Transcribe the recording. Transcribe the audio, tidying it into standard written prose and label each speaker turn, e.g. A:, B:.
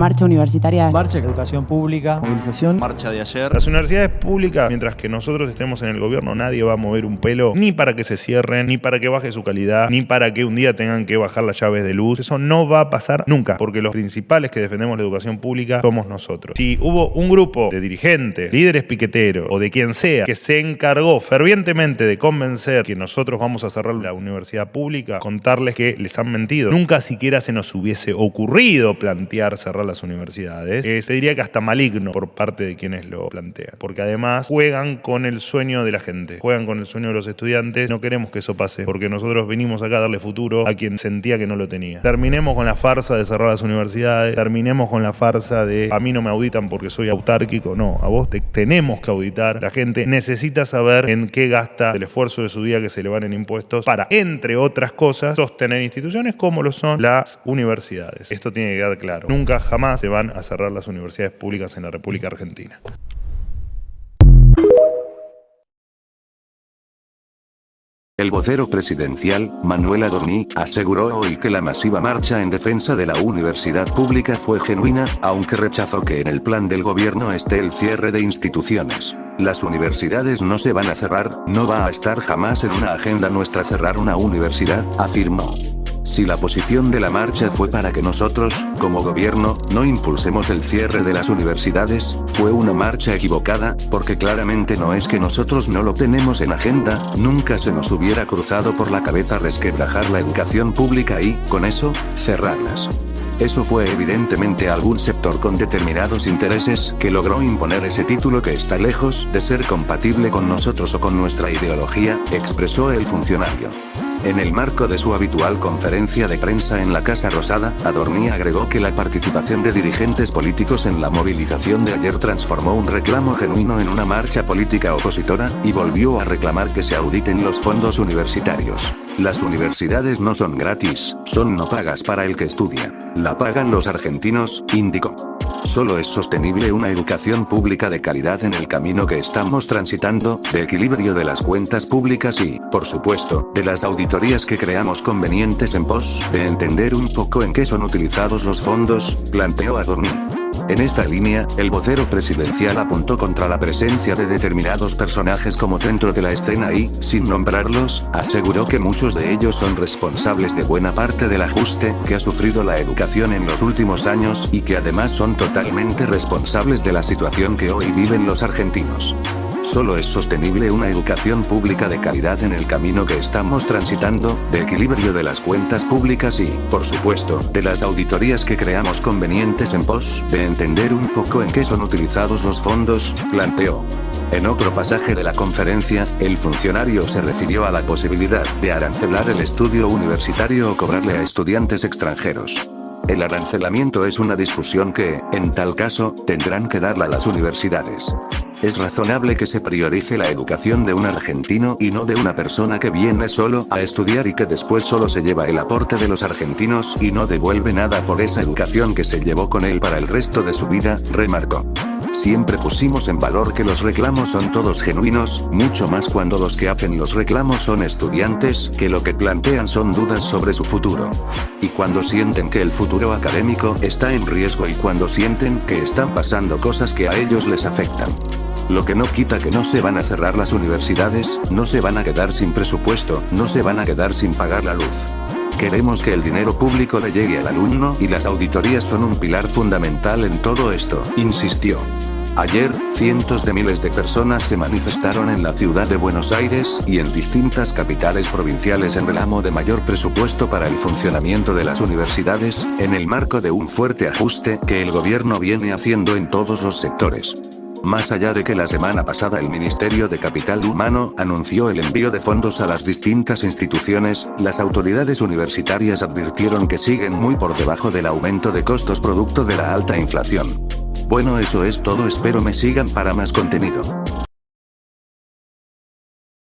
A: Marcha universitaria.
B: Marcha de educación pública.
C: Movilización.
D: Marcha de ayer.
E: Las universidades públicas, mientras que nosotros estemos en el gobierno, nadie va a mover un pelo, ni para que se cierren, ni para que baje su calidad, ni para que un día tengan que bajar las llaves de luz. Eso no va a pasar nunca, porque los principales que defendemos la educación pública somos nosotros. Si hubo un grupo de dirigentes, líderes piqueteros o de quien sea que se encargó fervientemente de convencer que nosotros vamos a cerrar la universidad pública, contarles que les han mentido. Nunca siquiera se nos hubiese ocurrido plantear cerrar las universidades. Se diría que hasta maligno por parte de quienes lo plantean, porque además juegan con el sueño de la gente, juegan con el sueño de los estudiantes. No queremos que eso pase, porque nosotros vinimos acá a darle futuro a quien sentía que no lo tenía. Terminemos con la farsa de cerrar las universidades, terminemos con la farsa de a mí no me auditan porque soy autárquico. No, a vos te tenemos que auditar. La gente necesita saber en qué gasta el esfuerzo de su día que se le van en impuestos para, entre otras cosas, sostener instituciones como lo son las universidades. Esto tiene que quedar claro. Nunca jamás se van a cerrar las universidades públicas en la República Argentina.
F: El vocero presidencial, Manuel Adorni, aseguró hoy que la masiva marcha en defensa de la universidad pública fue genuina, aunque rechazó que en el plan del gobierno esté el cierre de instituciones. Las universidades no se van a cerrar, no va a estar jamás en una agenda nuestra cerrar una universidad, afirmó. Si la posición de la marcha fue para que nosotros, como gobierno, no impulsemos el cierre de las universidades, fue una marcha equivocada, porque claramente no es que nosotros no lo tenemos en agenda, nunca se nos hubiera cruzado por la cabeza resquebrajar la educación pública y, con eso, cerrarlas. Eso fue evidentemente algún sector con determinados intereses que logró imponer ese título que está lejos de ser compatible con nosotros o con nuestra ideología, expresó el funcionario. En el marco de su habitual conferencia de prensa en la Casa Rosada, Adorni agregó que la participación de dirigentes políticos en la movilización de ayer transformó un reclamo genuino en una marcha política opositora, y volvió a reclamar que se auditen los fondos universitarios. Las universidades no son gratis, son no pagas para el que estudia. La pagan los argentinos, indicó. Solo es sostenible una educación pública de calidad en el camino que estamos transitando, de equilibrio de las cuentas públicas y, por supuesto, de las auditorías que creamos convenientes en pos de entender un poco en qué son utilizados los fondos, planteó Adorni. En esta línea, el vocero presidencial apuntó contra la presencia de determinados personajes como centro de la escena y, sin nombrarlos, aseguró que muchos de ellos son responsables de buena parte del ajuste que ha sufrido la educación en los últimos años y que además son totalmente responsables de la situación que hoy viven los argentinos. Solo es sostenible una educación pública de calidad en el camino que estamos transitando, de equilibrio de las cuentas públicas y, por supuesto, de las auditorías que creamos convenientes en pos de entender un poco en qué son utilizados los fondos, planteó. En otro pasaje de la conferencia, el funcionario se refirió a la posibilidad de arancelar el estudio universitario o cobrarle a estudiantes extranjeros. El arancelamiento es una discusión que, en tal caso, tendrán que darla las universidades. Es razonable que se priorice la educación de un argentino y no de una persona que viene solo a estudiar y que después solo se lleva el aporte de los argentinos y no devuelve nada por esa educación que se llevó con él para el resto de su vida, remarcó. Siempre pusimos en valor que los reclamos son todos genuinos, mucho más cuando los que hacen los reclamos son estudiantes, que lo que plantean son dudas sobre su futuro. Y cuando sienten que el futuro académico está en riesgo y cuando sienten que están pasando cosas que a ellos les afectan. Lo que no quita que no se van a cerrar las universidades, no se van a quedar sin presupuesto, no se van a quedar sin pagar la luz. Queremos que el dinero público le llegue al alumno y las auditorías son un pilar fundamental en todo esto, insistió. Ayer, cientos de miles de personas se manifestaron en la ciudad de Buenos Aires y en distintas capitales provinciales en reclamo de mayor presupuesto para el funcionamiento de las universidades, en el marco de un fuerte ajuste que el gobierno viene haciendo en todos los sectores. Más allá de que la semana pasada el Ministerio de Capital Humano anunció el envío de fondos a las distintas instituciones, las autoridades universitarias advirtieron que siguen muy por debajo del aumento de costos producto de la alta inflación. Bueno, eso es todo, espero me sigan para más contenido.